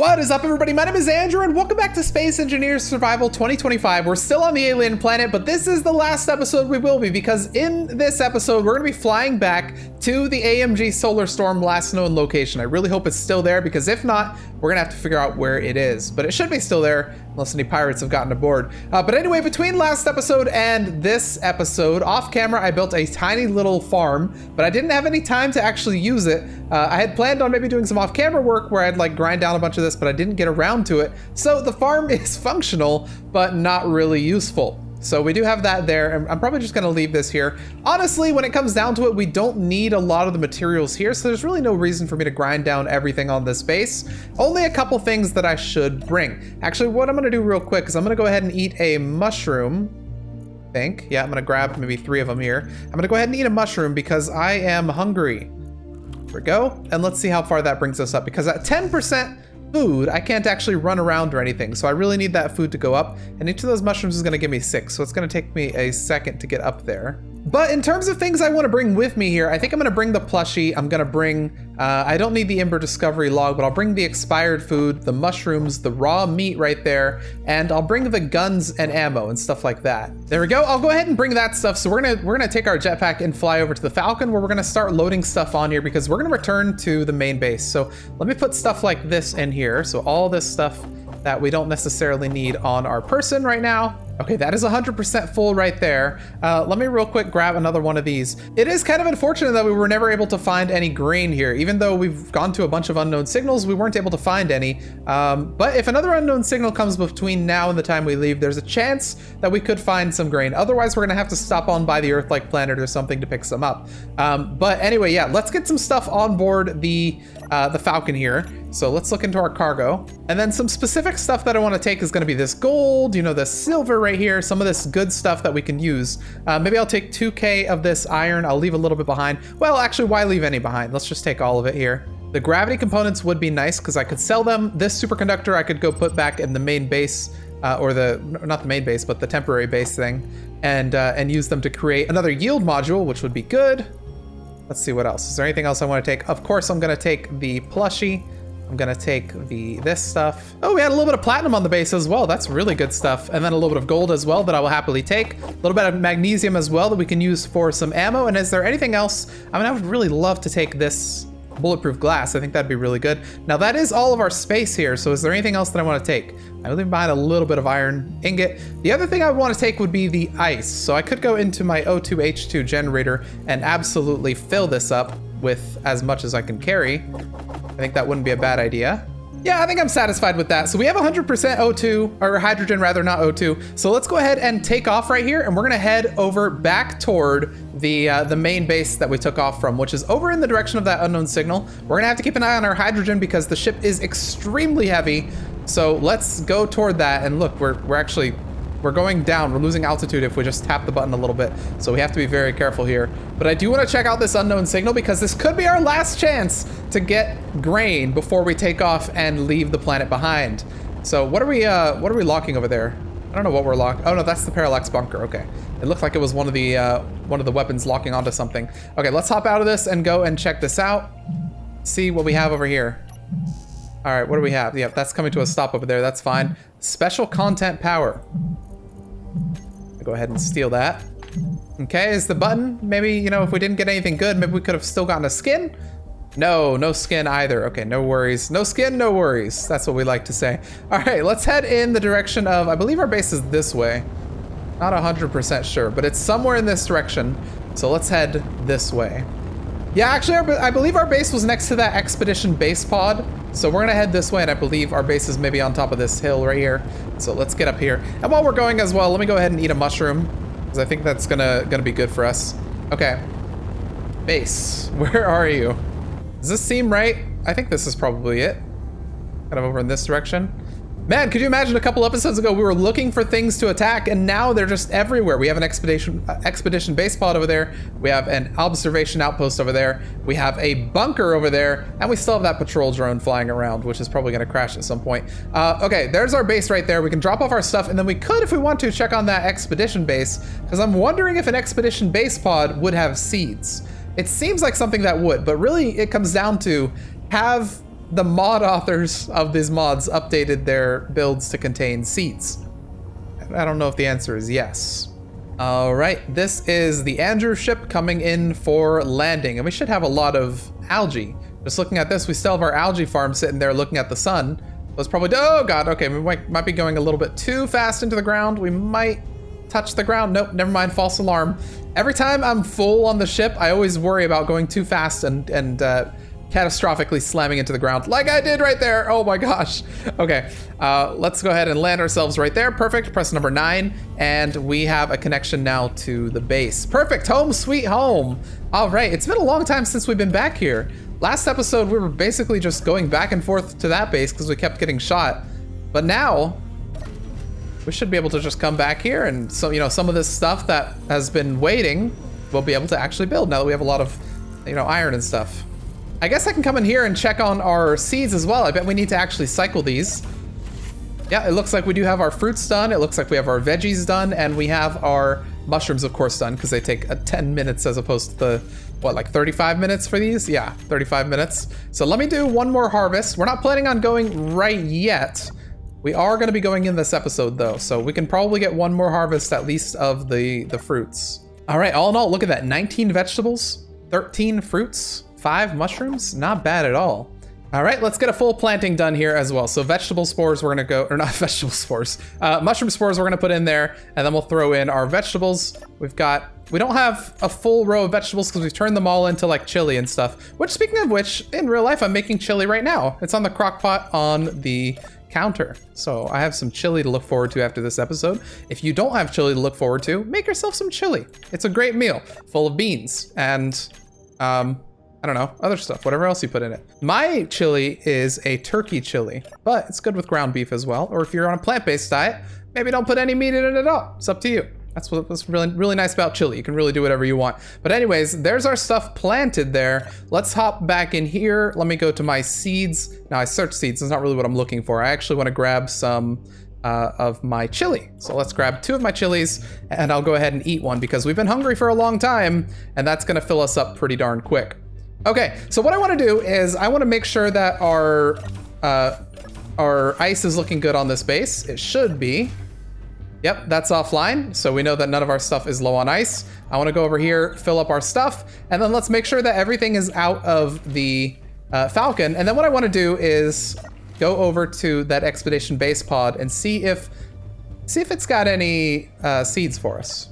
What is up, everybody? My name is Andrew, and welcome back to Space Engineers Survival 2025. We're still on the alien planet, but this is the last episode we will be, because in this episode, we're going to be flying back to the AMG SolarStorm last known location. I really hope it's still there, because if not, we're going to have to figure out where it is. But it should be still there, unless any pirates have gotten aboard. But anyway, between last episode and this episode, off camera, I built a tiny little farm, but I didn't have any time to actually use it. I had planned on maybe doing some off-camera work where I'd like grind down a bunch of this, but I didn't get around to it. So the farm is functional, but not really useful. So we do have that there, and I'm probably just gonna leave this here. Honestly, when it comes down to it, we don't need a lot of the materials here, so there's really no reason for me to grind down everything on this base. Only a couple things that I should bring. Actually, what I'm gonna do real quick is I'm gonna go ahead and eat a mushroom. I think. Yeah, I'm gonna grab maybe 3 of them here. I'm gonna go ahead and eat a mushroom because I am hungry. There we go. And let's see how far that brings us up, because at 10% food, I can't actually run around or anything. So I really need that food to go up. And each of those mushrooms is going to give me 6. So it's going to take me a second to get up there. But in terms of things I want to bring with me here, I think I'm going to bring the plushie. I'm going to bring, I don't need the Ember Discovery log, but I'll bring the expired food, the mushrooms, the raw meat right there, and I'll bring the guns and ammo and stuff like that. There we go. I'll go ahead and bring that stuff. So we're gonna take our jetpack and fly over to the Falcon, where we're gonna start loading stuff on here, because we're gonna return to the main base. So let me put stuff like this in here. So all this stuff that we don't necessarily need on our person right now. Okay, that is 100% full right there. Let me real quick grab another one of these. It is kind of unfortunate that we were never able to find any grain here. Even though we've gone to a bunch of unknown signals, we weren't able to find any. But if another unknown signal comes between now and the time we leave, there's a chance that we could find some grain. Otherwise, we're gonna have to stop on by the Earth-like planet or something to pick some up. But anyway, yeah, let's get some stuff on board the Falcon here. So let's look into our cargo. And then some specific stuff that I want to take is going to be this gold, you know, this silver right here, some of this good stuff that we can use. Maybe I'll take 2K of this iron. I'll leave a little bit behind. Well, actually, why leave any behind? Let's just take all of it here. The gravity components would be nice because I could sell them. This superconductor I could go put back in the main base, or not the main base, but the temporary base thing, and use them to create another yield module, which would be good. Let's see what else. Is there anything else I want to take? Of course, I'm going to take the plushie. I'm gonna take this stuff. Oh, we had a little bit of platinum on the base as well. That's really good stuff. And then a little bit of gold as well that I will happily take. A little bit of magnesium as well that we can use for some ammo. And is there anything else? I mean, I would really love to take this bulletproof glass. I think that'd be really good. Now that is all of our space here. So is there anything else that I want to take? I'm leaving behind a little bit of iron ingot. The other thing I would want to take would be the ice. So I could go into my O2H2 generator and absolutely fill this up with as much as I can carry. I think that wouldn't be a bad idea. Yeah, I think I'm satisfied with that. So we have 100% O2, or hydrogen rather, not O2. So let's go ahead and take off right here, and we're gonna head over back toward the main base that we took off from, which is over in the direction of that unknown signal. We're gonna have to keep an eye on our hydrogen because the ship is extremely heavy. So let's go toward that, and look, we're going down. We're losing altitude if we just tap the button a little bit. So we have to be very careful here. But I do want to check out this unknown signal because this could be our last chance to get grain before we take off and leave the planet behind. So what are we locking over there? I don't know what we're locking. Oh no, that's the parallax bunker. Okay. It looked like it was one of the weapons locking onto something. Okay, let's hop out of this and go and check this out. See what we have over here. All right, what do we have? Yep, that's coming to a stop over there. That's fine. Special content power. I'll go ahead and steal that. Okay, is the button, maybe, you know, if we didn't get anything good, maybe we could have still gotten a skin? No, no skin either. Okay, no worries. No skin, no worries. That's what we like to say. All right, let's head in the direction of, I believe our base is this way. Not 100% sure, but it's somewhere in this direction. So let's head this way. Yeah, actually, I believe our base was next to that expedition base pod. So we're gonna head this way, and I believe our base is maybe on top of this hill right here. So let's get up here. And while we're going as well, let me go ahead and eat a mushroom, because I think that's gonna be good for us. Okay. Base, where are you? Does this seem right? I think this is probably it. Kind of over in this direction. Man, could you imagine a couple episodes ago we were looking for things to attack, and now they're just everywhere. We have an expedition base pod over there. We have an observation outpost over there. We have a bunker over there, and we still have that patrol drone flying around, which is probably going to crash at some point. Okay, there's our base right there. We can drop off our stuff, and then we could, if we want to, check on that expedition base, because I'm wondering if an expedition base pod would have seeds. It seems like something that would, but really it comes down to have the mod authors of these mods updated their builds to contain seeds? I don't know if the answer is yes. All right, this is the Andrew ship coming in for landing, and we should have a lot of algae. Just looking at this, we still have our algae farm sitting there looking at the sun. That's probably, oh God, okay, we might be going a little bit too fast into the ground. We might touch the ground. Nope, never mind, false alarm. Every time I'm full on the ship, I always worry about going too fast and catastrophically slamming into the ground like I did right there. Oh my gosh. Okay, let's go ahead and land ourselves right there. Perfect, press number 9, and we have a connection now to the base. Perfect, home sweet home. All right, it's been a long time since we've been back here. Last episode, we were basically just going back and forth to that base because we kept getting shot. But now, we should be able to just come back here, and so, you know, some of this stuff that has been waiting, we'll be able to actually build now that we have a lot of, you know, iron and stuff. I guess I can come in here and check on our seeds as well. I bet we need to actually cycle these. Yeah, it looks like we do have our fruits done. It looks like we have our veggies done, and we have our mushrooms, of course, done, because they take 10 minutes as opposed to the, what, like 35 minutes for these? Yeah, 35 minutes. So let me do one more harvest. We're not planning on going right yet. We are going to be going in this episode, though, so we can probably get one more harvest at least of the fruits. All right, all in all, look at that. 19 vegetables, 13 fruits, 5 mushrooms. Not bad at all. All right, let's get a full planting done here as well. So vegetable spores, we're gonna go, or not vegetable spores, mushroom spores we're gonna put in there, and then we'll throw in our vegetables. We don't have a full row of vegetables because we've turned them all into like chili and stuff. Which, speaking of which, in real life, I'm making chili right now. It's on the crock pot on the counter. So I have some chili to look forward to after this episode. If you don't have chili to look forward to, make yourself some chili. It's a great meal full of beans and, I don't know, other stuff, whatever else you put in it. My chili is a turkey chili, but it's good with ground beef as well. Or if you're on a plant-based diet, maybe don't put any meat in it at all. It's up to you. That's what's really nice about chili. You can really do whatever you want. But anyways, there's our stuff planted there. Let's hop back in here. Let me go to my seeds. Now I search seeds. That's not really what I'm looking for. I actually want to grab some of my chili. So let's grab 2 of my chilies, and I'll go ahead and eat one because we've been hungry for a long time, and that's gonna fill us up pretty darn quick. Okay, so what I want to do is I want to make sure that our ice is looking good on this base. It should be. Yep, that's offline, so we know that none of our stuff is low on ice. I want to go over here, fill up our stuff, and then let's make sure that everything is out of the Falcon. And then what I want to do is go over to that expedition base pod and see if it's got any seeds for us.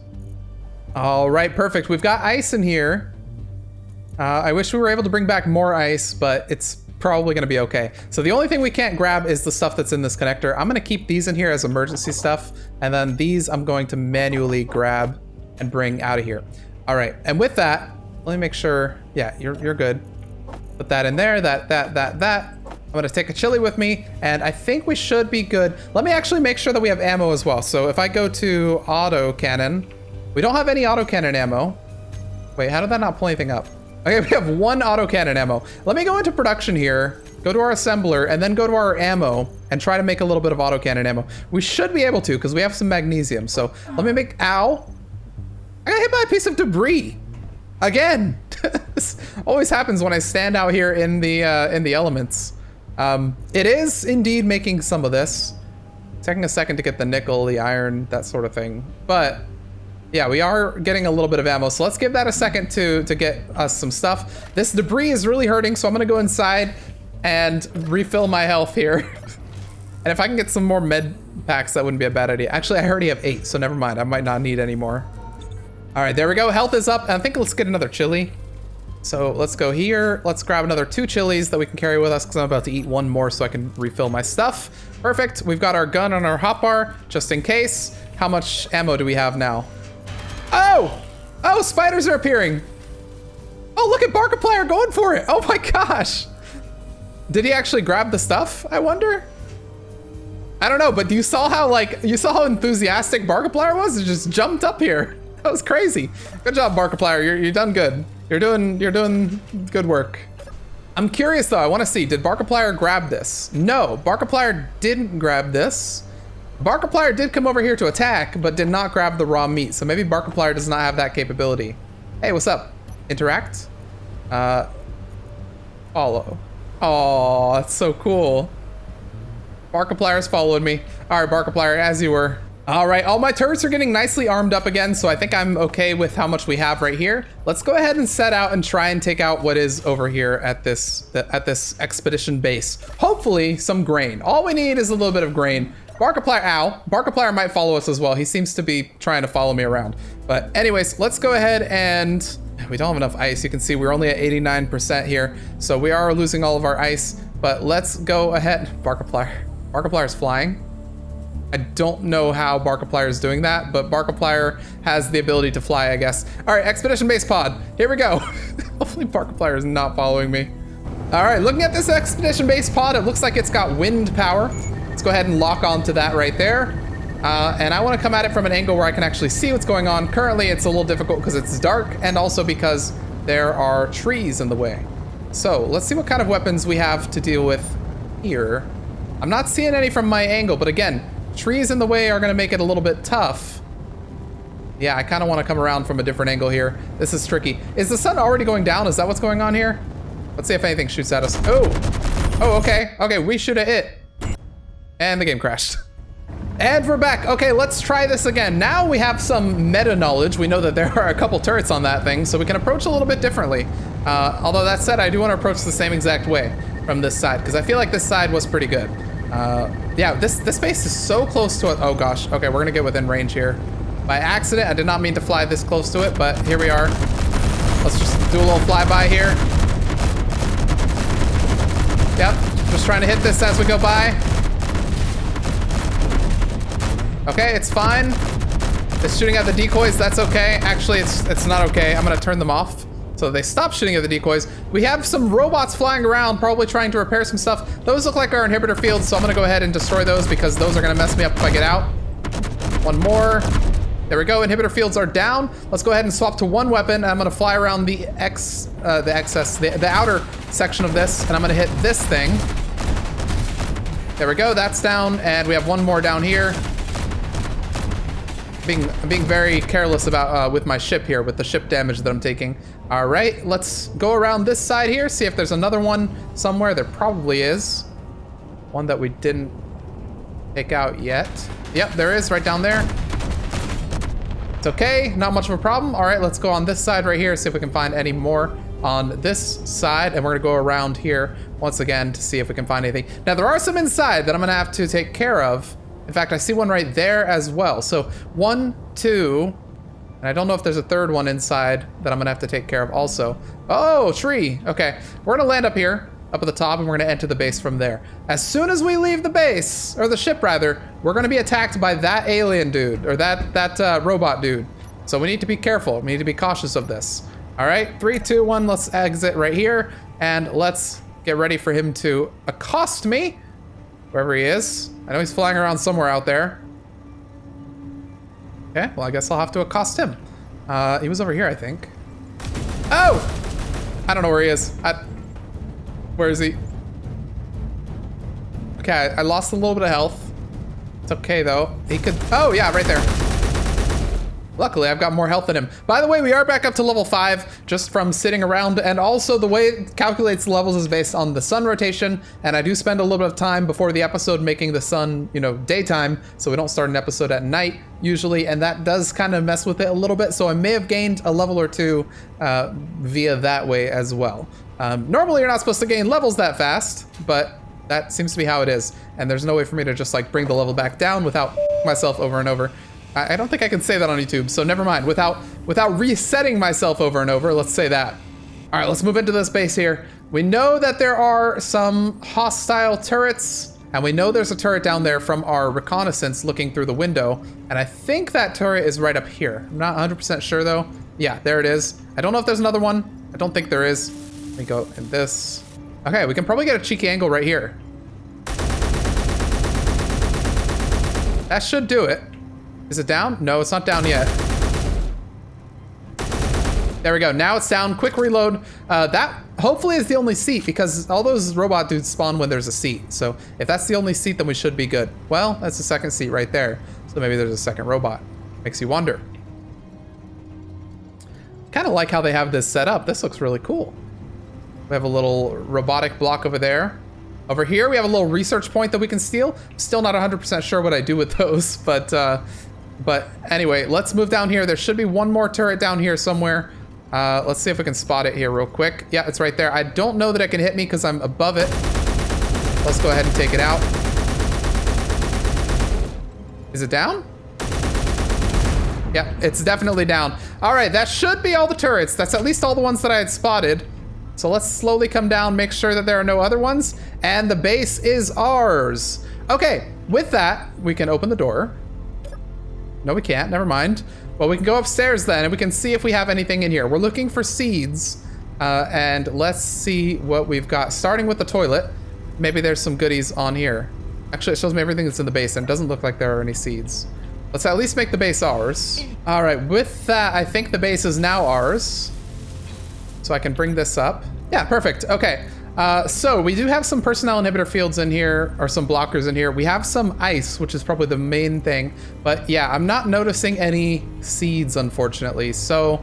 All right, perfect. We've got ice in here. I wish we were able to bring back more ice, but it's probably gonna be okay. So the only thing we can't grab is the stuff that's in this connector. I'm gonna keep these in here as emergency stuff, and then these I'm going to manually grab and bring out of here. All right, and with that, let me make sure, yeah, you're good. Put that in there, that. I'm gonna take a chili with me, and I think we should be good. Let me actually make sure that we have ammo as well. So if I go to auto cannon, we don't have any auto cannon ammo. Wait, how did that not pull anything up? Okay, we have 1 autocannon ammo. Let me go into production here, go to our assembler, and then go to our ammo and try to make a little bit of autocannon ammo. We should be able to because we have some magnesium. So let me make, ow. I got hit by a piece of debris. Again. This always happens when I stand out here in the elements. It is indeed making some of this. Taking a second to get the nickel, the iron, that sort of thing. But yeah, we are getting a little bit of ammo, so let's give that a second to get us some stuff. This debris is really hurting, so I'm gonna go inside and refill my health here. And if I can get some more med packs, that wouldn't be a bad idea. Actually, I already have 8, so never mind. I might not need any more. All right, there we go. Health is up. I think let's get another chili. So let's go here. Let's grab another 2 chilies that we can carry with us because I'm about to eat 1 more so I can refill my stuff. Perfect. We've got our gun and our hotbar just in case. How much ammo do we have now? Oh, spiders are appearing. Oh, look at Barkiplier going for it. Oh my gosh. Did he actually grab the stuff, I wonder? I don't know, but you saw how enthusiastic Barkiplier was? He just jumped up here. That was crazy. Good job, Barkiplier. You're done good. You're doing good work. I'm curious though, I want to see, did Barkiplier grab this? No, Barkiplier didn't grab this. Barkiplier did come over here to attack, but did not grab the raw meat. So maybe Barkiplier does not have that capability. Hey, what's up? Interact? Follow. Oh, that's so cool. Markiplier's followed me. All right, Markiplier, as you were. All right, all my turrets are getting nicely armed up again, so I think I'm okay with how much we have right here. Let's go ahead and set out and try and take out what is over here at this expedition base. Hopefully some grain. All we need is a little bit of grain. Markiplier, ow. Markiplier might follow us as well. He seems to be trying to follow me around. But anyways, let's go ahead and we don't have enough ice. You can see we're only at 89% here, so we are losing all of our ice, but let's go ahead. Markiplier's flying. I don't know how Markiplier is doing that, but Markiplier has the ability to fly, I guess. All right, expedition base pod. Here we go. Hopefully Markiplier is not following me. All right, looking at this expedition base pod, it looks like it's got wind power. Let's go ahead and lock onto that right there. And I want to come at it from an angle where I can actually see what's going on. Currently, it's a little difficult because it's dark and also because there are trees in the way. So let's see what kind of weapons we have to deal with here. I'm not seeing any from my angle, but again, trees in the way are going to make it a little bit tough. Yeah, I kind of want to come around from a different angle here. This is tricky. Is the sun already going down? Is that what's going on here? Let's see if anything shoots at us. Oh, okay. Okay, we shoot at it. And the game crashed. And we're back. Okay, let's try this again. Now we have some meta knowledge. We know that there are a couple turrets on that thing, so we can approach a little bit differently. Although that said, I do want to approach the same exact way from this side, because I feel like this side was pretty good. Yeah, this space is so close to it. Oh gosh. Okay, we're gonna get within range here. By accident, I did not mean to fly this close to it, but here we are. Let's just do a little flyby here. Yep, just trying to hit this as we go by. Okay, it's fine. It's shooting at the decoys, that's okay. Actually, it's not okay. I'm gonna turn them off so they stop shooting at the decoys. We have some robots flying around, probably trying to repair some stuff. Those look like our inhibitor fields, so I'm gonna go ahead and destroy those because those are gonna mess me up if I get out. One more. There we go, inhibitor fields are down. Let's go ahead and swap to one weapon. I'm gonna fly around the outer section of this, and I'm gonna hit this thing. There we go, that's down, and we have one more down here. I'm being very careless about with my ship here, with the ship damage that I'm taking. All right, let's go around this side here, see if there's another one somewhere. There probably is. One that we didn't take out yet. Yep, there is, right down there. It's okay, not much of a problem. All right, let's go on this side right here, see if we can find any more on this side, and we're gonna go around here once again to see if we can find anything. Now, there are some inside that I'm gonna have to take care of. In fact, I see one right there as well. So 1, 2, and I don't know if there's a third one inside that I'm gonna have to take care of also. Oh, tree. Okay, we're gonna land up here, up at the top, and we're gonna enter the base from there. As soon as we leave the base, or the ship rather, we're gonna be attacked by that alien dude, or that robot dude. So we need to be careful. We need to be cautious of this. All right, 3, 2, 1, let's exit right here, and let's get ready for him to accost me, wherever he is. I know he's flying around somewhere out there. Okay, well, I guess I'll have to accost him. He was over here, I think. Oh! I don't know where he is. Where is he? Okay, I lost a little bit of health. It's okay, though. He could... Oh, yeah, right there. Luckily, I've got more health than him. By the way, we are back up to level 5 just from sitting around, and also the way it calculates levels is based on the sun rotation, and I do spend a little bit of time before the episode making the sun, you know, daytime, so we don't start an episode at night usually, and that does kind of mess with it a little bit, so I may have gained a level or two via that way as well. Normally, you're not supposed to gain levels that fast, but that seems to be how it is, and there's no way for me to just like bring the level back down without myself over and over. I don't think I can say that on YouTube, so never mind. Without resetting myself over and over, let's say that. All right, let's move into this base here. We know that there are some hostile turrets, and we know there's a turret down there from our reconnaissance looking through the window, and I think that turret is right up here. I'm not 100% sure, though. Yeah, there it is. I don't know if there's another one. I don't think there is. Let me go in this. Okay, we can probably get a cheeky angle right here. That should do it. Is it down? No, it's not down yet. There we go. Now it's down. Quick reload. That hopefully is the only seat because all those robot dudes spawn when there's a seat. So if that's the only seat, then we should be good. Well, that's the second seat right there. So maybe there's a second robot. Makes you wonder. Kind of like how they have this set up. This looks really cool. We have a little robotic block over there. Over here, we have a little research point that we can steal. Still not 100% sure what I do with those, but anyway, let's move down here. There should be one more turret down here somewhere. Let's see if we can spot it here real quick. Yeah, it's right there. I don't know that it can hit me because I'm above it. Let's go ahead and take it out. Is it down? Yeah, it's definitely down. All right, that should be all the turrets. That's at least all the ones that I had spotted. So let's slowly come down, make sure that there are no other ones, and the base is ours. Okay, with that, we can open the door. No, we can't, never mind. Well, we can go upstairs then, and we can see if we have anything in here. We're looking for seeds, and let's see what we've got. Starting with the toilet, maybe there's some goodies on here. Actually, it shows me everything that's in the base, and it doesn't look like there are any seeds. Let's at least make the base ours. All right, with that, I think the base is now ours. So I can bring this up. Yeah, perfect. Okay. So we do have some personnel inhibitor fields in here, or some blockers in here. We have some ice, which is probably the main thing. But yeah, I'm not noticing any seeds, unfortunately. So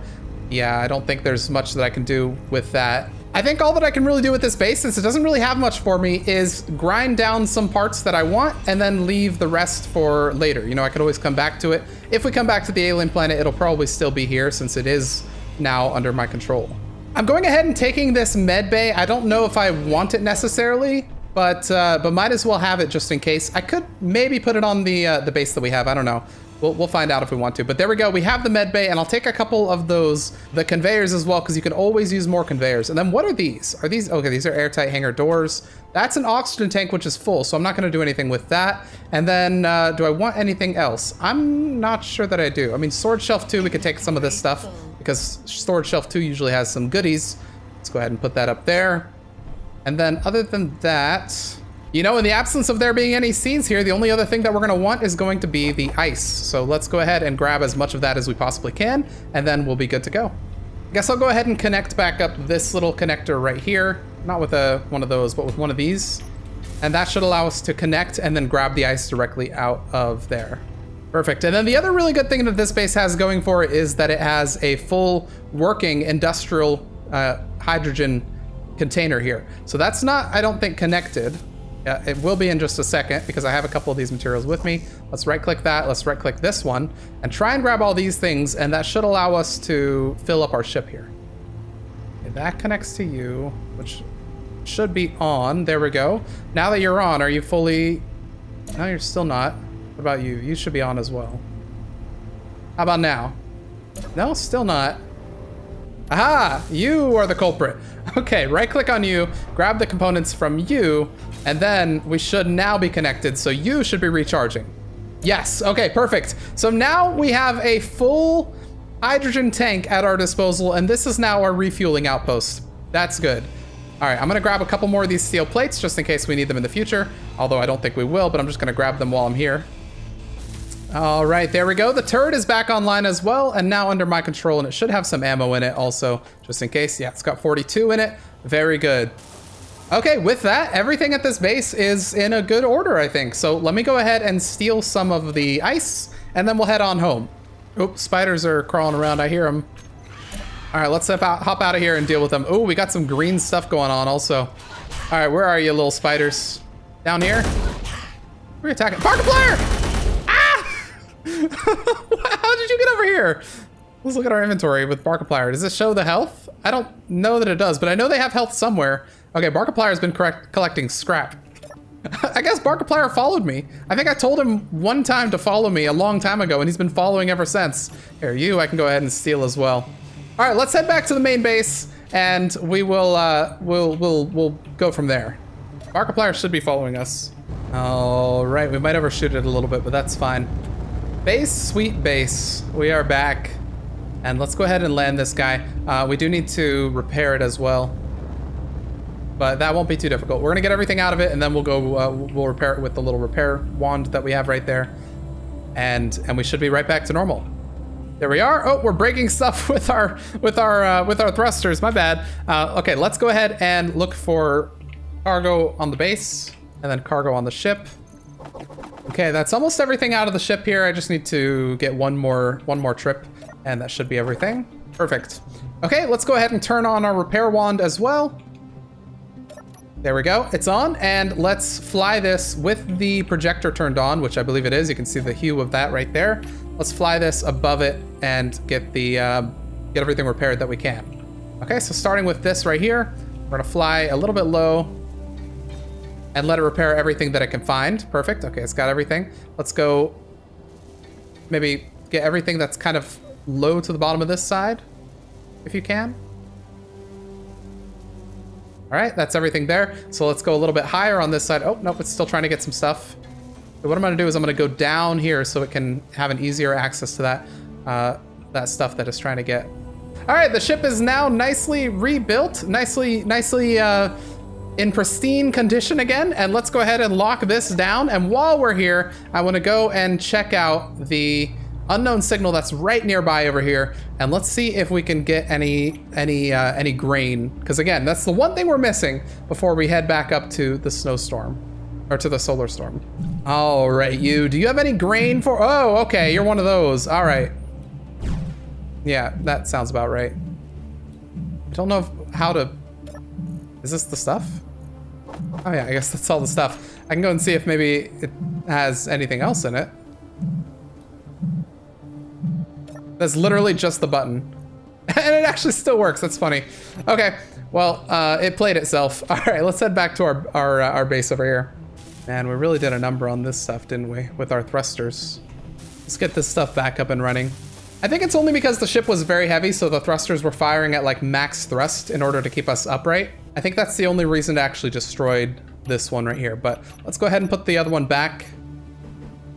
yeah, I don't think there's much that I can do with that. I think all that I can really do with this base, since it doesn't really have much for me, is grind down some parts that I want and then leave the rest for later. You know, I could always come back to it. If we come back to the alien planet, it'll probably still be here since it is now under my control. I'm going ahead and taking this med bay. I don't know if I want it necessarily, but might as well have it just in case. I could maybe put it on the base that we have. I don't know. We'll find out if we want to. But there we go. We have the med bay, and I'll take a couple of the conveyors as well, because you can always use more conveyors. And then what are these? Are these okay? These are airtight hangar doors. That's an oxygen tank, which is full, so I'm not going to do anything with that. And then do I want anything else? I'm not sure that I do. I mean, storage shelf 2, we could take some of this stuff, because storage shelf 2 usually has some goodies. Let's go ahead and put that up there. And then other than that, you know, in the absence of there being any seeds here, the only other thing that we're going to want is going to be the ice. So let's go ahead and grab as much of that as we possibly can, and then we'll be good to go. I guess I'll go ahead and connect back up this little connector right here. Not with one of those, but with one of these. And that should allow us to connect and then grab the ice directly out of there. Perfect. And then the other really good thing that this base has going for it is that it has a full working industrial hydrogen container here. So that's not, I don't think, connected. It will be in just a second because I have a couple of these materials with me. Let's right click that. Let's right click this one and try and grab all these things. And that should allow us to fill up our ship here. Okay, that connects to you, which should be on. There we go. Now that you're on, are you fully? No, you're still not. What about you? You should be on as well. How about now? No, still not. Aha! You are the culprit. Okay, right click on you, grab the components from you, and then we should now be connected, so you should be recharging. Yes, okay, perfect. So now we have a full hydrogen tank at our disposal, and this is now our refueling outpost. That's good. All right, I'm gonna grab a couple more of these steel plates just in case we need them in the future, although I don't think we will, but I'm just gonna grab them while I'm here. All right, there we go. The turret is back online as well, and now under my control, and it should have some ammo in it also, just in case. Yeah, it's got 42 in it. Very good. Okay, with that, everything at this base is in a good order, I think. So let me go ahead and steal some of the ice, and then we'll head on home. Oops, spiders are crawling around. I hear them. All right, let's hop out of here and deal with them. Oh, we got some green stuff going on also. All right, where are you, little spiders? Down here? We're attacking. Markiplier! How did you get over here? Let's look at our inventory with Markiplier. Does this show the health? I don't know that it does, but I know they have health somewhere. Okay, Markiplier's been collecting scrap. I guess Markiplier followed me. I think I told him one time to follow me a long time ago, and he's been following ever since. Here, you, I can go ahead and steal as well. All right, let's head back to the main base, and we will we'll go from there. Markiplier should be following us. All right, we might overshoot it a little bit, but that's fine. Base, sweet base. We are back. And let's go ahead and land this guy. We do need to repair it as well, but that won't be too difficult. We're gonna get everything out of it, and then we'll go, we'll repair it with the little repair wand that we have right there. And we should be right back to normal. There we are. Oh, we're breaking stuff with our thrusters. My bad. Okay, let's go ahead and look for cargo on the base, and then cargo on the ship. Okay, that's almost everything out of the ship here. I just need to get one more trip, and that should be everything. Perfect. Okay, let's go ahead and turn on our repair wand as well. There we go. It's on, and let's fly this with the projector turned on, which I believe it is. You can see the hue of that right there. Let's fly this above it and get the get everything repaired that we can. Okay, so starting with this right here, we're gonna fly a little bit low and let it repair everything that it can find. Perfect. Okay, it's got everything. Let's go maybe get everything that's kind of low to the bottom of this side, if you can. All right, that's everything there. So let's go a little bit higher on this side. Oh, nope, it's still trying to get some stuff. So what I'm gonna do is I'm gonna go down here so it can have an easier access to that stuff that it's trying to get. All right, the ship is now nicely rebuilt, nicely in pristine condition again. And let's go ahead and lock this down. And while we're here, I wanna go and check out the unknown signal that's right nearby over here, and let's see if we can get any grain, because again, that's the one thing we're missing before we head back up to the snowstorm, or to the solar storm. All right, do you have any grain for? Oh, okay, you're one of those. All right, yeah, that sounds about right. I don't know how to. Is this the stuff? Oh yeah, I guess that's all the stuff. I can go and see if maybe it has anything else in it. That's literally just the button. And it actually still works. That's funny. Okay, well, it played itself. All right, let's head back to our base over here. Man, we really did a number on this stuff, didn't we? With our thrusters. Let's get this stuff back up and running. I think it's only because the ship was very heavy, so the thrusters were firing at like max thrust in order to keep us upright. I think that's the only reason it actually destroyed this one right here. But let's go ahead and put the other one back.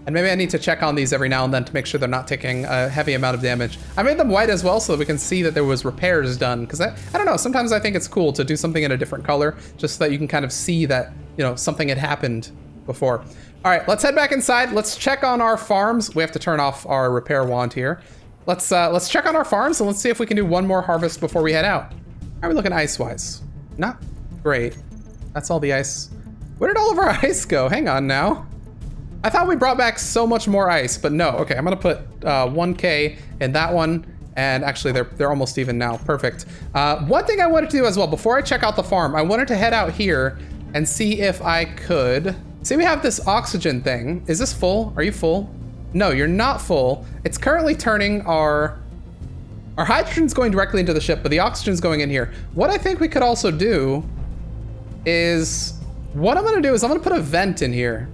And maybe I need to check on these every now and then to make sure they're not taking a heavy amount of damage. I made them white as well so that we can see that there was repairs done. Because I don't know, sometimes I think it's cool to do something in a different color just so that you can kind of see that, you know, something had happened before. All right, let's head back inside. Let's check on our farms. We have to turn off our repair wand here. Let's check on our farms and let's see if we can do one more harvest before we head out. How are we looking ice-wise? Not great. That's all the ice. Where did all of our ice go? Hang on now. I thought we brought back so much more ice, but no. Okay, I'm gonna put 1K in that one, and actually they're almost even now. Perfect. One thing I wanted to do as well, before I check out the farm, I wanted to head out here and see if I could. See, we have this oxygen thing. Is this full? Are you full? No, you're not full. It's currently turning our hydrogen's going directly into the ship, but the oxygen's going in here. What I think we could also do is, what I'm gonna do is I'm gonna put a vent in here.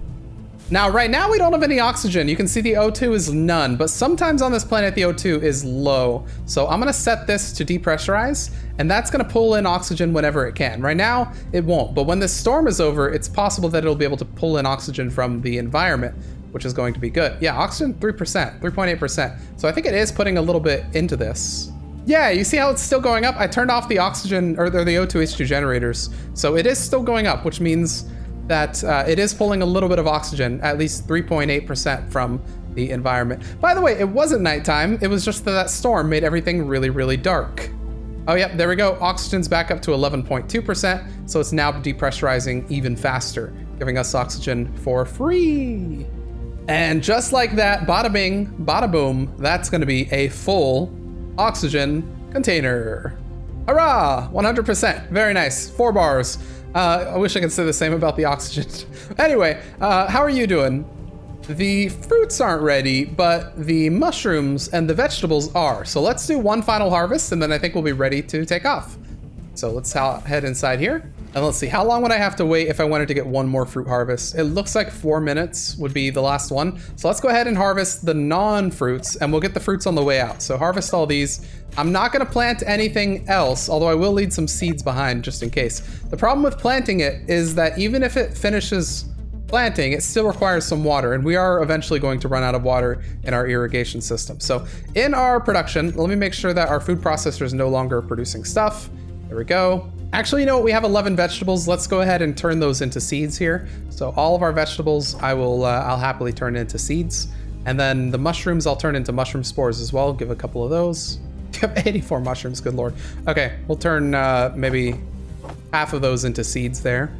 Now, right now we don't have any oxygen. You can see the O2 is none, but sometimes on this planet the O2 is low. So I'm gonna set this to depressurize, and that's gonna pull in oxygen whenever it can. Right now, it won't, but when this storm is over, it's possible that it'll be able to pull in oxygen from the environment, which is going to be good. Yeah, oxygen 3%, 3.8%. So I think it is putting a little bit into this. Yeah, you see how it's still going up? I turned off the oxygen, or the O2H2 generators. So it is still going up, which means that it is pulling a little bit of oxygen, at least 3.8% from the environment. By the way, it wasn't nighttime. It was just that storm made everything really, really dark. Oh, yep, there we go. Oxygen's back up to 11.2%, so it's now depressurizing even faster, giving us oxygen for free. And just like that, bada bing, bada boom, that's gonna be a full oxygen container. Hurrah, 100%, very nice, 4 bars. I wish I could say the same about the oxygen. Anyway, how are you doing? The fruits aren't ready, but the mushrooms and the vegetables are. So let's do one final harvest, and then I think we'll be ready to take off. So let's head inside here, and let's see, how long would I have to wait if I wanted to get one more fruit harvest? It looks like 4 minutes would be the last one. So let's go ahead and harvest the non-fruits, and we'll get the fruits on the way out. So harvest all these. I'm not gonna plant anything else, although I will leave some seeds behind just in case. The problem with planting it is that even if it finishes planting, it still requires some water, and we are eventually going to run out of water in our irrigation system. So in our production, let me make sure that our food processor is no longer producing stuff. There we go. Actually, you know what? We have 11 vegetables. Let's go ahead and turn those into seeds here. So all of our vegetables, I'll happily turn into seeds. And then the mushrooms, I'll turn into mushroom spores as well. Give a couple of those. You have 84 mushrooms, good lord. Okay, we'll turn maybe half of those into seeds there.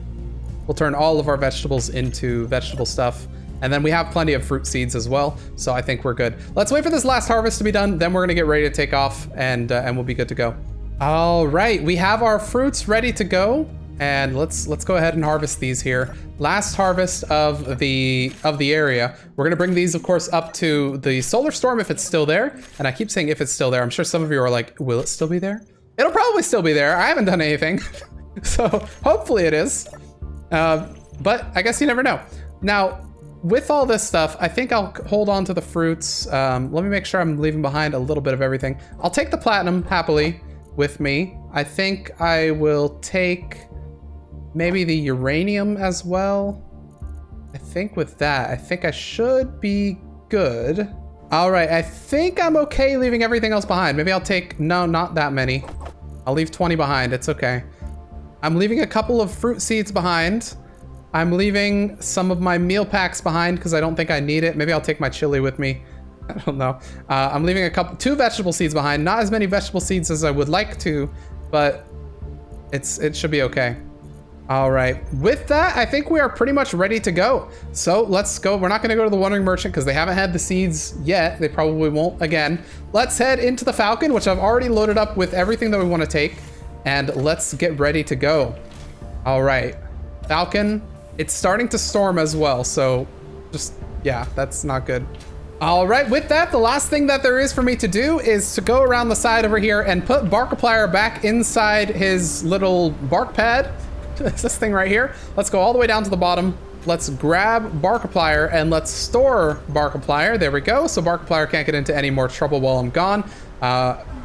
We'll turn all of our vegetables into vegetable stuff. And then we have plenty of fruit seeds as well. So I think we're good. Let's wait for this last harvest to be done. Then we're gonna get ready to take off, and we'll be good to go. All right, we have our fruits ready to go. And let's go ahead and harvest these here. Last harvest of the area. We're gonna bring these, of course, up to the SolarStorm if it's still there. And I keep saying if it's still there. I'm sure some of you are like, will it still be there? It'll probably still be there. I haven't done anything. So hopefully it is. But I guess you never know. Now, with all this stuff, I think I'll hold on to the fruits. Let me make sure I'm leaving behind a little bit of everything. I'll take the platinum happily with me. I think I will take maybe the uranium as well. I think with that, I think I should be good. All right, I think I'm okay leaving everything else behind. Maybe I'll take, no, not that many. I'll leave 20 behind, it's okay. I'm leaving a couple of fruit seeds behind. I'm leaving some of my meal packs behind because I don't think I need it. Maybe I'll take my chili with me. I don't know. I'm leaving two vegetable seeds behind. Not as many vegetable seeds as I would like to, but it should be okay. All right, with that, I think we are pretty much ready to go. So let's go. We're not gonna go to the Wandering Merchant because they haven't had the seeds yet. They probably won't again. Let's head into the Falcon, which I've already loaded up with everything that we wanna take, and let's get ready to go. All right, Falcon, it's starting to storm as well. So just, yeah, that's not good. All right, with that, the last thing that there is for me to do is to go around the side over here and put Barkiplier back inside his little bark pad. It's this thing right here. Let's go all the way down to the bottom. Let's grab Barkiplier and let's store Barkiplier. There we go. So Barkiplier can't get into any more trouble while I'm gone.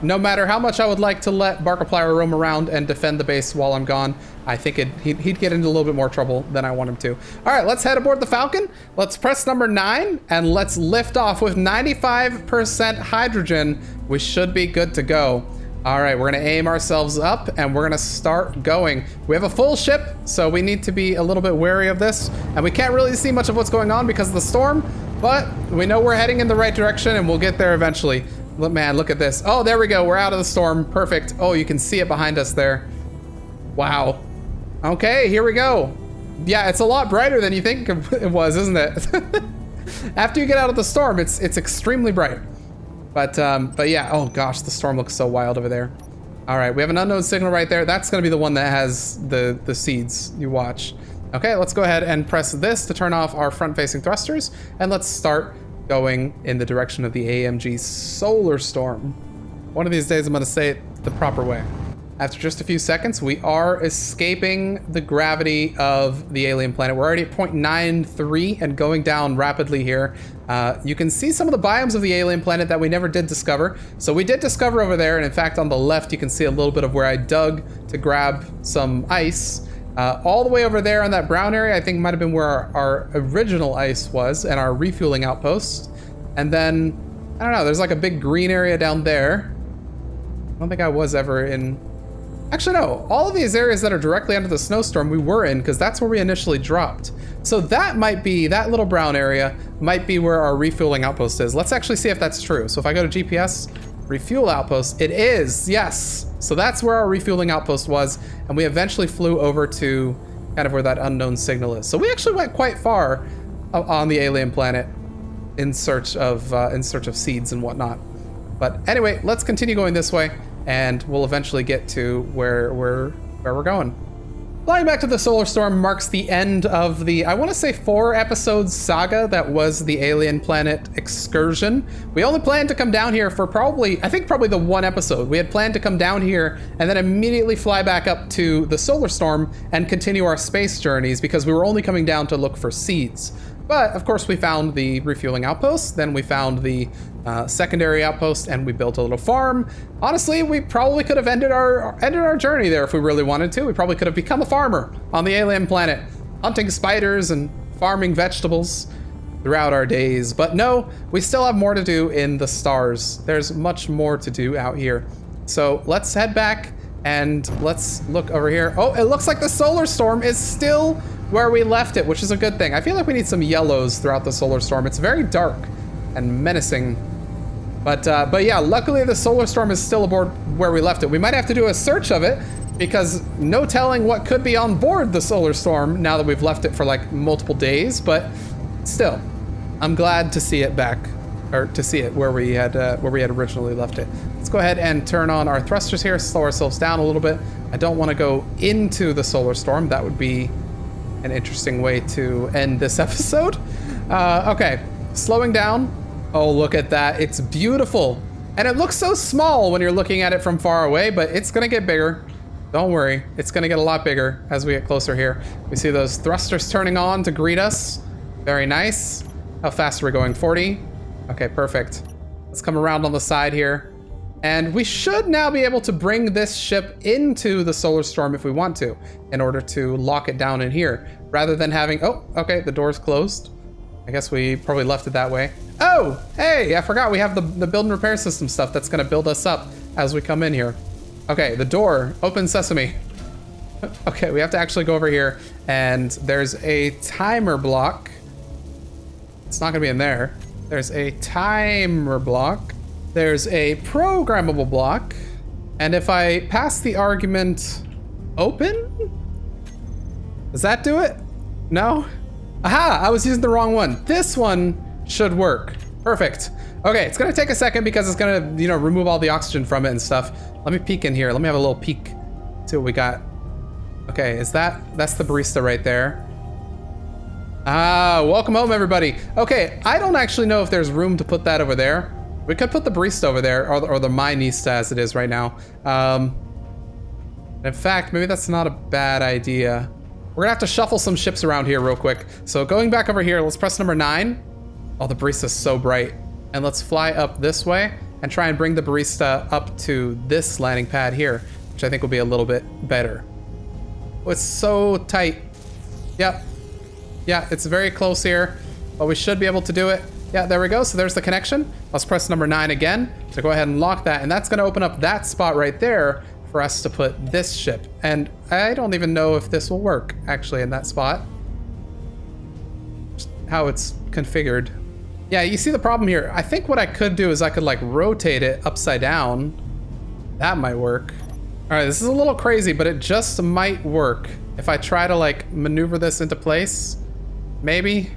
No matter how much I would like to let Barkiplier roam around and defend the base while I'm gone, I think he'd get into a little bit more trouble than I want him to. All right, let's head aboard the Falcon. Let's press number 9 and let's lift off with 95% hydrogen. We should be good to go. All right, we're gonna aim ourselves up and we're gonna start going. We have a full ship, so we need to be a little bit wary of this. And we can't really see much of what's going on because of the storm, but we know we're heading in the right direction and we'll get there eventually. Man, look at this. Oh, there we go. We're out of the storm. Perfect. Oh, you can see it behind us there. Wow. Okay, here we go. Yeah, it's a lot brighter than you think it was, isn't it? After you get out of the storm, it's extremely bright. But yeah, oh gosh, the storm looks so wild over there. All right, we have an unknown signal right there. That's gonna be the one that has the seeds, you watch. Okay, let's go ahead and press this to turn off our front-facing thrusters, and let's start going in the direction of the AMG SolarStorm. One of these days I'm gonna say it the proper way. After just a few seconds, we are escaping the gravity of the alien planet. We're already at 0.93 and going down rapidly here. You can see some of the biomes of the alien planet that we never did discover. So we did discover over there, and in fact on the left you can see a little bit of where I dug to grab some ice. All the way over there on that brown area, I think might have been where our original ice was and our refueling outpost. And then, I don't know, there's like a big green area down there. I don't think I was ever in... Actually, no, all of these areas that are directly under the snowstorm we were in because that's where we initially dropped. So that might be, that little brown area might be where our refueling outpost is. Let's actually see if that's true. So if I go to GPS, refuel outpost, it is, yes. So that's where our refueling outpost was, and we eventually flew over to kind of where that unknown signal is. So we actually went quite far on the alien planet in search of seeds and whatnot. But anyway, let's continue going this way, and we'll eventually get to where we're going. Flying back to the SolarStorm marks the end of the, I want to say 4-episode saga that was the alien planet excursion. We only planned to come down here for probably the 1 episode. We had planned to come down here and then immediately fly back up to the SolarStorm and continue our space journeys because we were only coming down to look for seeds. But of course we found the refueling outpost, then we found the secondary outpost, and we built a little farm. Honestly, we probably could have ended our journey there if we really wanted to. We probably could have become a farmer on the alien planet, hunting spiders and farming vegetables throughout our days. But no, we still have more to do in the stars. There's much more to do out here. So let's head back and let's look over here. Oh, it looks like the SolarStorm is still where we left it, which is a good thing. I feel like we need some yellows throughout the SolarStorm. It's very dark and menacing. But yeah, luckily the SolarStorm is still aboard where we left it. We might have to do a search of it because no telling what could be on board the SolarStorm now that we've left it for like multiple days, but still, I'm glad to see it back, or to see it where we had originally left it. Let's go ahead and turn on our thrusters here, slow ourselves down a little bit. I don't want to go into the SolarStorm. That would be an interesting way to end this episode. Okay, slowing down. Oh, look at that. It's beautiful. And it looks so small when you're looking at it from far away, but it's gonna get bigger. Don't worry, it's gonna get a lot bigger as we get closer here. We see those thrusters turning on to greet us. Very nice. How fast are we going? 40? Okay, perfect. Let's come around on the side here. And we should now be able to bring this ship into the SolarStorm if we want to, in order to lock it down in here, rather than having, oh, okay, the door's closed. I guess we probably left it that way. Oh, hey, I forgot we have the build and repair system stuff that's gonna build us up as we come in here. Okay, the door, open sesame. Okay, we have to actually go over here, and there's a timer block. It's not gonna be in there. There's a timer block. There's a programmable block. And if I pass the argument open, does that do it? No? Aha, I was using the wrong one. This one should work. Perfect. Okay, it's gonna take a second because it's gonna, you know, remove all the oxygen from it and stuff. Let me peek in here. Let me have a little peek. See what we got. Okay, that's the barista right there. Ah, welcome home, everybody. Okay, I don't actually know if there's room to put that over there. We could put the barista over there, or the Minista as it is right now. In fact, maybe that's not a bad idea. We're gonna have to shuffle some ships around here real quick. So going back over here, let's press number 9. Oh, the barista's so bright. And let's fly up this way and try and bring the barista up to this landing pad here, which I think will be a little bit better. Oh, it's so tight. Yep. Yeah, it's very close here, but we should be able to do it. Yeah, there we go. So there's the connection. Let's press number 9 again to go ahead and lock that. And that's gonna open up that spot right there for us to put this ship. And I don't even know if this will work actually in that spot. Just how it's configured. Yeah, you see the problem here. I think what I could do is I could like rotate it upside down. That might work. All right, this is a little crazy, but it just might work. If I try to like maneuver this into place, maybe.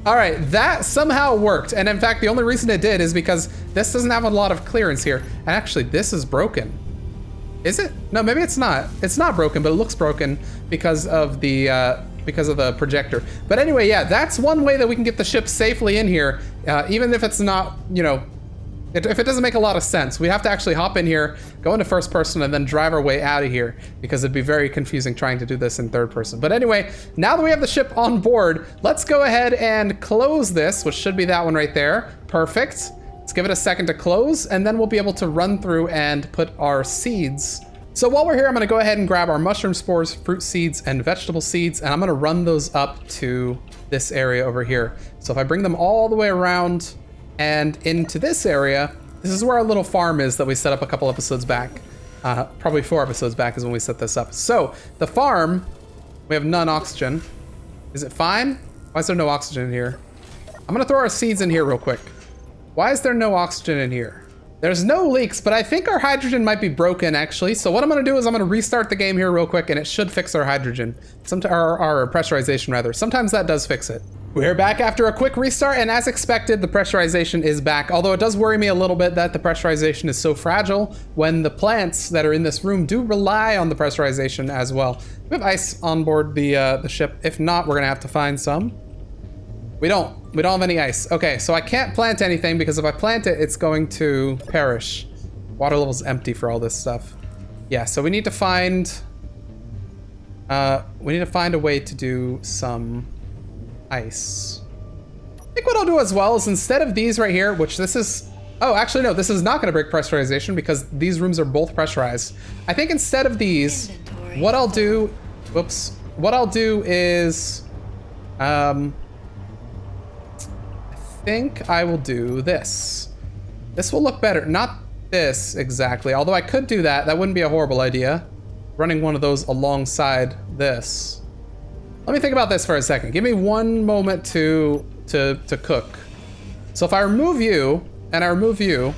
All right, that somehow worked. And in fact, the only reason it did is because this doesn't have a lot of clearance here. And actually this is broken. Is it? No, maybe it's not. It's not broken, but it looks broken because of the projector. But anyway, yeah, that's one way that we can get the ship safely in here, even if it's not, you know, if it doesn't make a lot of sense. We have to actually hop in here, go into first person, and then drive our way out of here, because it'd be very confusing trying to do this in third person. But anyway, now that we have the ship on board, let's go ahead and close this, which should be that one right there. Perfect. Let's give it a second to close, and then we'll be able to run through and put our seeds. So while we're here, I'm gonna go ahead and grab our mushroom spores, fruit seeds, and vegetable seeds, and I'm gonna run those up to this area over here. So if I bring them all the way around and into this area, this is where our little farm is that we set up a couple episodes back. Probably 4 episodes back is when we set this up. So the farm, we have none oxygen. Is it fine? Why is there no oxygen in here? I'm gonna throw our seeds in here real quick. Why is there no oxygen in here? There's no leaks, but I think our hydrogen might be broken actually. So what I'm gonna do is I'm gonna restart the game here real quick, and it should fix our hydrogen. Our pressurization rather. Sometimes that does fix it. We're back after a quick restart, and as expected, the pressurization is back. Although it does worry me a little bit that the pressurization is so fragile when the plants that are in this room do rely on the pressurization as well. We have ice on board the ship. If not, we're gonna have to find some. We don't have any ice. Okay, so I can't plant anything because if I plant it, it's going to perish. Water level's empty for all this stuff. Yeah, so we need to find a way to do some ice. I think what I'll do as well is instead of these right here, which this is, oh, actually no, this is not gonna break pressurization because these rooms are both pressurized. I think instead of these, what I'll do, whoops, what I'll do is, I think I will do this. This will look better. Not this exactly, although I could do that. That wouldn't be a horrible idea. Running one of those alongside this. Let me think about this for a second. Give me one moment to cook. So if I remove you, and I remove you,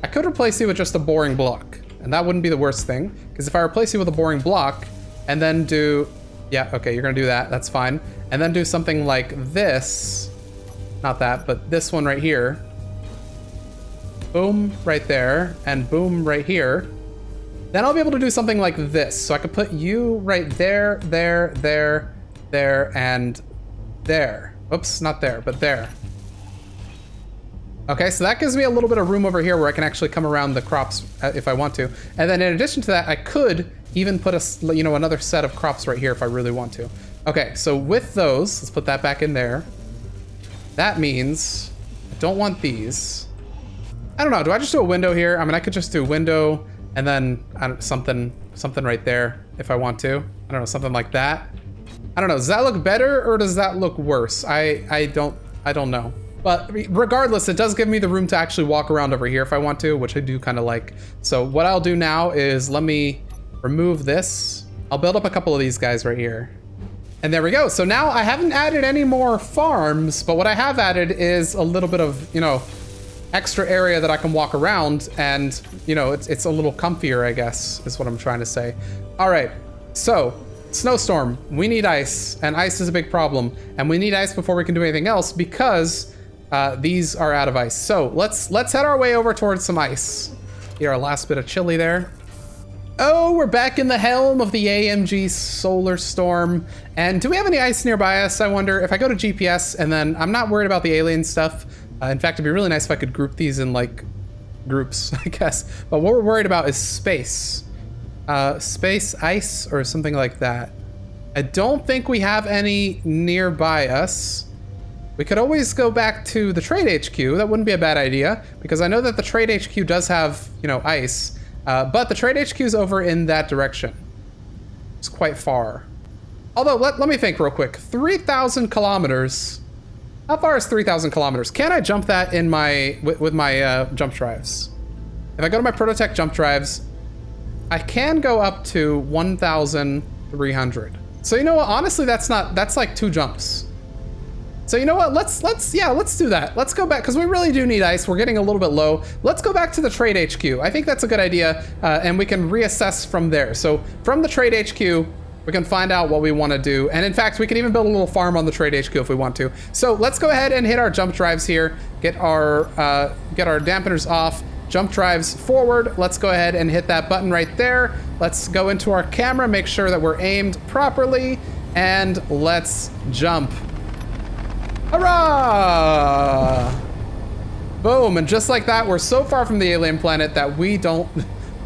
I could replace you with just a boring block. And that wouldn't be the worst thing. Because if I replace you with a boring block, and then do, yeah, okay, you're gonna do that, that's fine. And then do something like this. Not that, but this one right here. Boom, right there, and boom, right here. Then I'll be able to do something like this. So I could put you right there, there, there, there, and there. Oops, not there, but there. Okay, so that gives me a little bit of room over here where I can actually come around the crops if I want to. And then in addition to that, I could even put another set of crops right here if I really want to. Okay, so with those, let's put that back in there. That means I don't want these. I don't know, do I just do a window here? I mean, I could just do window and then something right there if I want to. I don't know, something like that. I don't know, does that look better or does that look worse? I don't know. But regardless, it does give me the room to actually walk around over here if I want to, which I do kind of like. So what I'll do now is let me remove this. I'll build up a couple of these guys right here. And there we go. So now I haven't added any more farms, but what I have added is a little bit of, extra area that I can walk around, and it's a little comfier, I guess, is what I'm trying to say. All right, so snowstorm, we need ice, and ice is a big problem, and we need ice before we can do anything else because these are out of ice. So let's head our way over towards some ice. Here, our last bit of chili there. Oh, we're back in the helm of the AMG SolarStorm. And do we have any ice nearby us, I wonder? If I go to GPS, and then I'm not worried about the alien stuff. In fact, it'd be really nice if I could group these in, like, groups, I guess. But what we're worried about is space. Space, ice, or something like that. I don't think we have any nearby us. We could always go back to the trade HQ. That wouldn't be a bad idea, because I know that the trade HQ does have, ice. But the trade HQ is over in that direction. It's quite far. Although, let me think real quick. 3,000 kilometers. How far is 3,000 kilometers? Can I jump that in with my jump drives? If I go to my Prototech jump drives, I can go up to 1,300. So you know what? Honestly, that's like 2 jumps. So you know what? Let's do that. Let's go back, because we really do need ice. We're getting a little bit low. Let's go back to the trade HQ. I think that's a good idea, and we can reassess from there. So from the trade HQ, we can find out what we want to do. And in fact, we can even build a little farm on the trade HQ if we want to. So let's go ahead and hit our jump drives here. Get our dampeners off. Jump drives forward. Let's go ahead and hit that button right there. Let's go into our camera, make sure that we're aimed properly, and let's jump. Hurrah! Boom, and just like that, we're so far from the alien planet that we don't...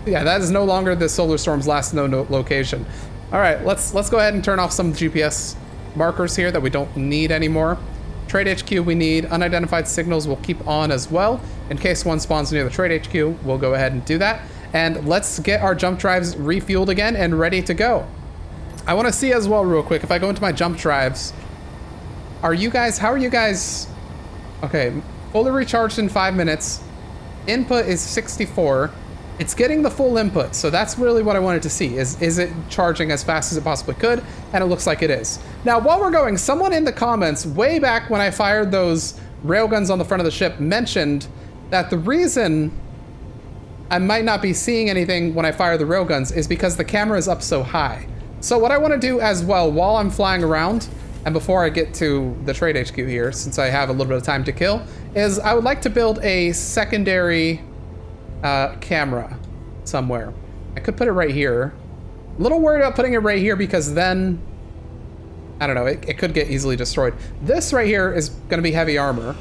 Yeah, that is no longer the SolarStorm's last known location. All right, let's go ahead and turn off some GPS markers here that we don't need anymore. Trade HQ we need. Unidentified signals we'll keep on as well. In case one spawns near the trade HQ, we'll go ahead and do that. And let's get our jump drives refueled again and ready to go. I want to see as well real quick, if I go into my jump drives, how are you guys? Okay, fully recharged in 5 minutes. Input is 64. It's getting the full input, so that's really what I wanted to see. Is it charging as fast as it possibly could? And it looks like it is. Now, while we're going, someone in the comments way back when I fired those railguns on the front of the ship mentioned that the reason I might not be seeing anything when I fire the railguns is because the camera is up so high. So what I want to do as well while I'm flying around, and before I get to the trade HQ here, since I have a little bit of time to kill, is I would like to build a secondary camera somewhere. I could put it right here. I'm a little worried about putting it right here because then, I don't know, it could get easily destroyed. This right here is going to be heavy armor,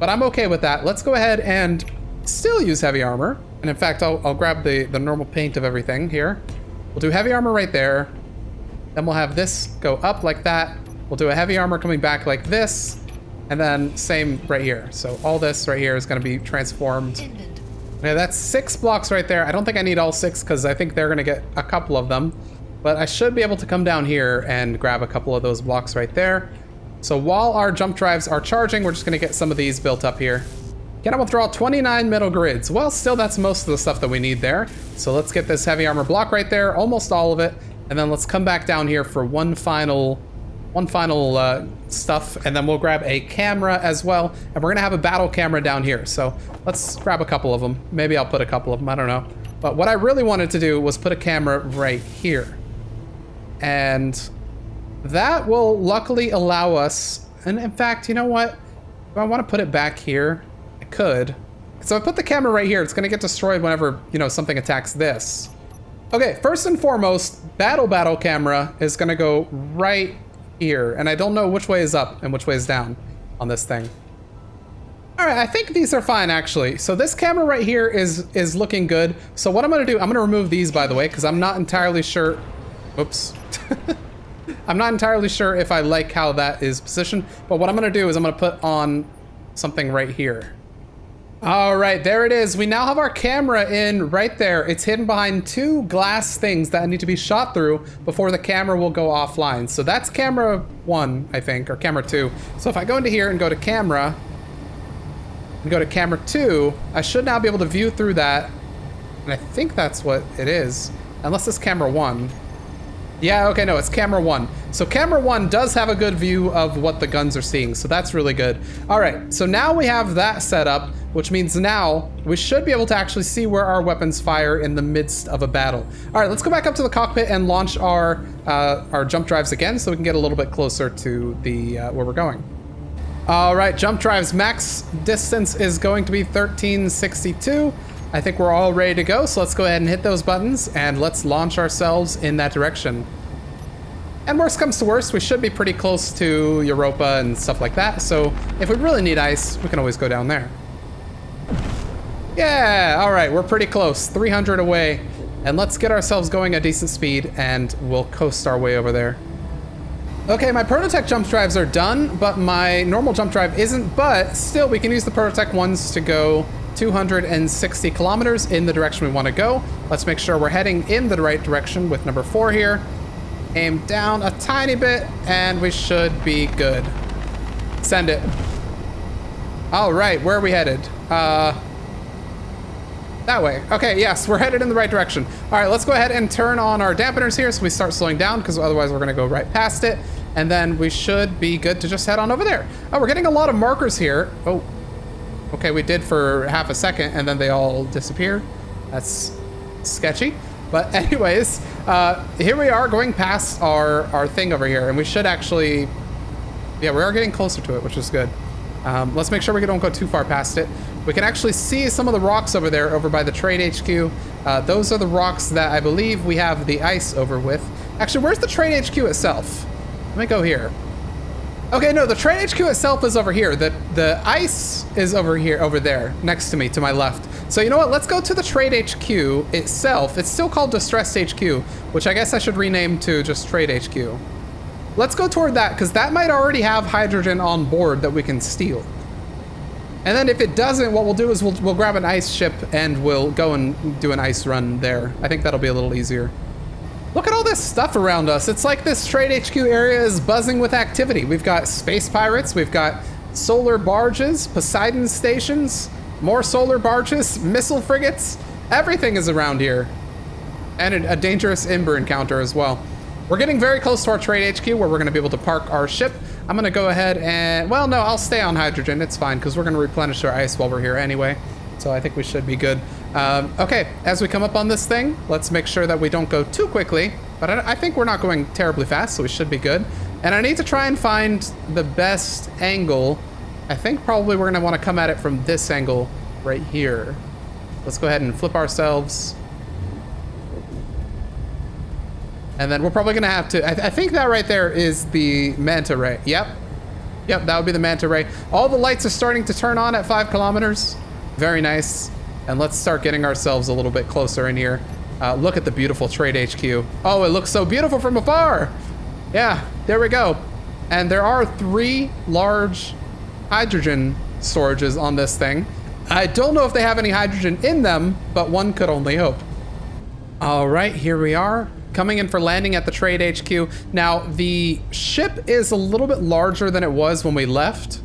but I'm okay with that. Let's go ahead and still use heavy armor. And in fact, I'll grab the normal paint of everything here. We'll do heavy armor right there. Then we'll have this go up like that. We'll do a heavy armor coming back like this. And then same right here. So all this right here is going to be transformed. Okay, that's 6 blocks right there. I don't think I need all 6 because I think they're going to get a couple of them. But I should be able to come down here and grab a couple of those blocks right there. So while our jump drives are charging, we're just going to get some of these built up here. Can I withdraw 29 metal grids? Well, still that's most of the stuff that we need there. So let's get this heavy armor block right there, almost all of it. And then let's come back down here for one final stuff, and then we'll grab a camera as well, and we're gonna have a battle camera down here. So let's grab a couple of them. Maybe I'll put a couple of them, I don't know. But what I really wanted to do was put a camera right here. And that will luckily allow us, and in fact, you know what? If I want to put it back here, I could. So if I put the camera right here, it's gonna get destroyed whenever, something attacks this. Okay, first and foremost, battle camera is gonna go right here. And I don't know which way is up and which way is down on this thing. All right, I think these are fine, actually. So this camera right here is looking good. So what I'm gonna do, I'm gonna remove these, by the way, because I'm not entirely sure. Whoops. I'm not entirely sure if I like how that is positioned, but what I'm gonna do is I'm gonna put on something right here. All right, there it is. We now have our camera in right there. It's hidden behind two glass things that need to be shot through before the camera will go offline. So that's camera 1, I think, or camera 2. So if I go into here and go to camera, and go to camera 2, I should now be able to view through that. And I think that's what it is. Unless it's camera 1. Yeah, okay, no, it's camera 1. So camera 1 does have a good view of what the guns are seeing, so that's really good. All right, so now we have that set up, which means now we should be able to actually see where our weapons fire in the midst of a battle. All right, let's go back up to the cockpit and launch our jump drives again so we can get a little bit closer to the where we're going. All right, jump drives, max distance is going to be 1362. I think we're all ready to go, so let's go ahead and hit those buttons and let's launch ourselves in that direction. And worst comes to worst, we should be pretty close to Europa and stuff like that, so if we really need ice, we can always go down there. Yeah, all right, we're pretty close, 300 away, and let's get ourselves going at decent speed and we'll coast our way over there. Okay, my Prototech jump drives are done, but my normal jump drive isn't, but still we can use the Prototech ones to go 260 kilometers in the direction we want to go. Let's make sure we're heading in the right direction with number 4 here. Aim down a tiny bit and we should be good. Send it. All right, where are we headed? That way. Okay, yes, we're headed in the right direction. All right, let's go ahead and turn on our dampeners here so we start slowing down, because otherwise we're going to go right past it. And then we should be good to just head on over there. Oh, we're getting a lot of markers here. Oh, okay, we did for half a second and then they all disappeared. That's sketchy. But anyways, here we are going past our thing over here, and we should actually, yeah, we are getting closer to it, which is good. Let's make sure we don't go too far past it. We can actually see some of the rocks over there, over by the trade HQ. Those are the rocks that I believe we have the ice over with. Actually, where's the trade HQ itself? Let me go here. Okay, no, the trade HQ itself is over here. The ice is over here, over there, next to me, to my left. So you know what? Let's go to the trade HQ itself. It's still called Distressed HQ, which I guess I should rename to just Trade HQ. Let's go toward that, because that might already have hydrogen on board that we can steal. And then if it doesn't, what we'll do is we'll grab an ice ship and we'll go and do an ice run there. I think that'll be a little easier. Look at all this stuff around us. It's like this Trade HQ area is buzzing with activity. We've got space pirates, we've got solar barges, Poseidon stations, more solar barges, missile frigates. Everything is around here. And a dangerous Ember encounter as well. We're getting very close to our Trade HQ where we're going to be able to park our ship. I'm going to go ahead and, well, no, I'll stay on hydrogen. It's fine because we're going to replenish our ice while we're here anyway. So I think we should be good. Okay, as we come up on this thing, let's make sure that we don't go too quickly. But I think we're not going terribly fast, so we should be good. And I need to try and find the best angle. I think probably we're going to want to come at it from this angle right here. Let's go ahead and flip ourselves. And then we're probably going to have to, I think that right there is the manta ray. Yep, that would be the manta ray. All the lights are starting to turn on at 5 kilometers. Very nice. And let's start getting ourselves a little bit closer in here. Look at the beautiful Trade HQ. Oh, it looks so beautiful from afar. Yeah, there we go. And there are 3 large hydrogen storages on this thing. I don't know if they have any hydrogen in them, but one could only hope. All right, here we are. Coming in for landing at the Trade HQ. Now, the ship is a little bit larger than it was when we left,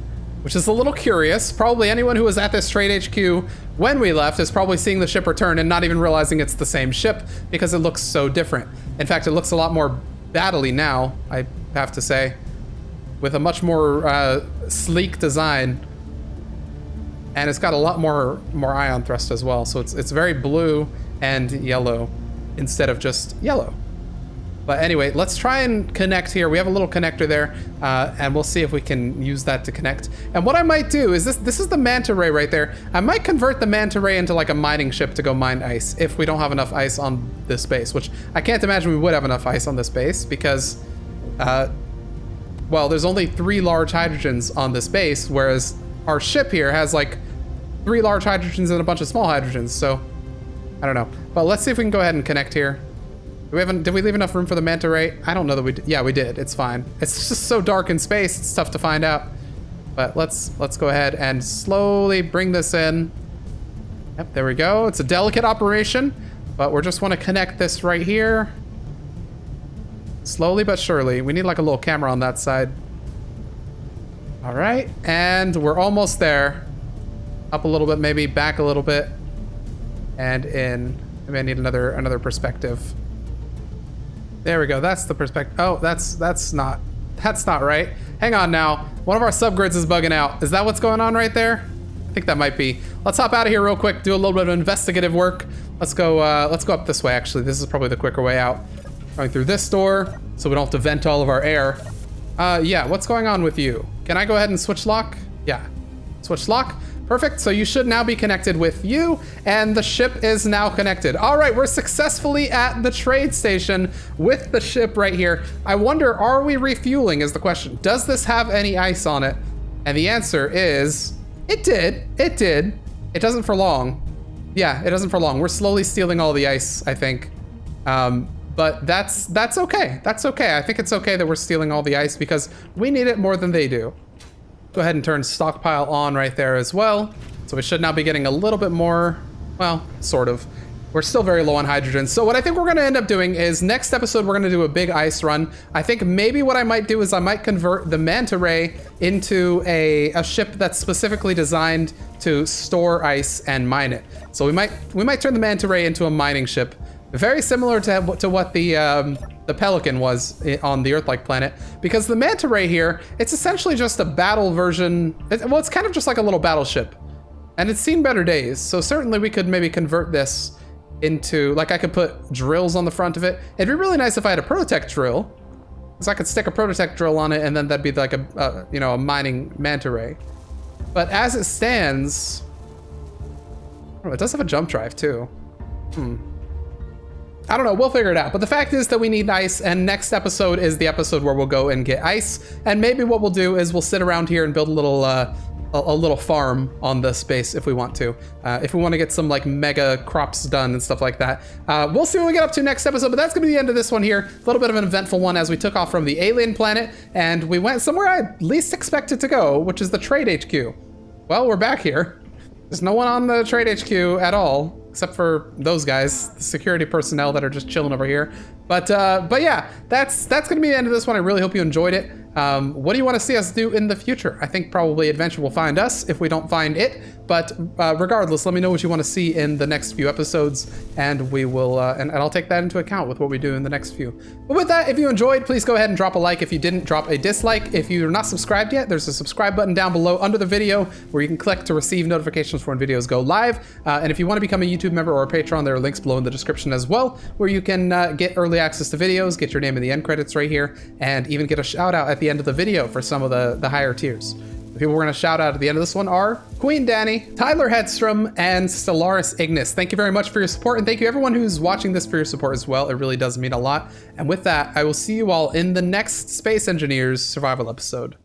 which is a little curious. Probably anyone who was at this Trade HQ when we left is probably seeing the ship return and not even realizing it's the same ship because it looks so different. In fact, it looks a lot more battle-y now, I have to say, with a much more sleek design. And it's got a lot more ion thrust as well. So it's very blue and yellow instead of just yellow. But anyway, let's try and connect here. We have a little connector there, and we'll see if we can use that to connect. And what I might do is this is the manta ray right there. I might convert the manta ray into like a mining ship to go mine ice if we don't have enough ice on this base, which I can't imagine we would have enough ice on this base because, well, there's only 3 large hydrogens on this base, whereas our ship here has like 3 large hydrogens and a bunch of small hydrogens. So I don't know, but let's see if we can go ahead and connect here. Did we leave enough room for the manta ray? I don't know that we did. Yeah, we did. It's fine. It's just so dark in space. It's tough to find out. But let's go ahead and slowly bring this in. Yep, there we go. It's a delicate operation, but we just want to connect this right here. Slowly but surely. We need like a little camera on that side. All right, and we're almost there. Up a little bit, maybe back a little bit, and in. Maybe I need another perspective. There we go. That's the perspective. Oh, that's not right. Hang on now. One of our subgrids is bugging out. Is that what's going on right there? I think that might be. Let's hop out of here real quick. Do a little bit of investigative work. Let's go up this way. Actually, this is probably the quicker way out. Going through this door, so we don't have to vent all of our air. Yeah. What's going on with you? Can I go ahead and switch lock? Yeah. Switch lock. Perfect, so you should now be connected with you, and the ship is now connected. All right, we're successfully at the trade station with the ship right here. I wonder, are we refueling is the question. Does this have any ice on it? And the answer is, it did. It doesn't for long. Yeah, it doesn't for long. We're slowly stealing all the ice, I think. But that's okay. That's okay. I think it's okay that we're stealing all the ice because we need it more than they do. Go ahead and turn stockpile on right there as well. So we should now be getting a little bit more, well, sort of. We're still very low on hydrogen. So what I think we're gonna end up doing is next episode, we're gonna do a big ice run. I think maybe what I might do is I might convert the manta ray into a ship that's specifically designed to store ice and mine it. So we might turn the manta ray into a mining ship. Very similar to what the Pelican was on the Earth-like planet, because the manta ray here, it's essentially just a battle version. Well, it's kind of just like a little battleship, and it's seen better days. So certainly we could maybe convert this into, like, I could put drills on the front of it. It'd be really nice if I had a protect drill, because I could stick a protect drill on it, and then that'd be like a mining manta ray. But as it stands, oh, it does have a jump drive too. I don't know, we'll figure it out. But the fact is that we need ice, and next episode is the episode where we'll go and get ice. And maybe what we'll do is we'll sit around here and build a little farm on the space if we want to. If we want to get some like mega crops done and stuff like that. We'll see what we get up to next episode, but that's gonna be the end of this one here. A little bit of an eventful one as we took off from the alien planet, and we went somewhere I least expected to go, which is the trade HQ. Well, we're back here. There's no one on the trade HQ at all, except for those guys, the security personnel that are just chilling over here. But yeah, that's gonna be the end of this one. I really hope you enjoyed it. What do you want to see us do in the future? I think probably adventure will find us if we don't find it. But regardless, let me know what you want to see in the next few episodes, and we will, and I'll take that into account with what we do in the next few. But with that, if you enjoyed, please go ahead and drop a like. If you didn't, drop a dislike. If you're not subscribed yet, there's a subscribe button down below under the video where you can click to receive notifications for when videos go live. And if you want to become a YouTube member or a Patreon, there are links below in the description as well, where you can get early access to videos, get your name in the end credits right here, and even get a shout out at the end of the video for some of the higher tiers. The people we're going to shout out at the end of this one are Queen Danny, Tyler Hedstrom, and Stellaris Ignis. Thank you very much for your support, and thank you everyone who's watching this for your support as well. It really does mean a lot. And with that, I will see you all in the next Space Engineers survival episode.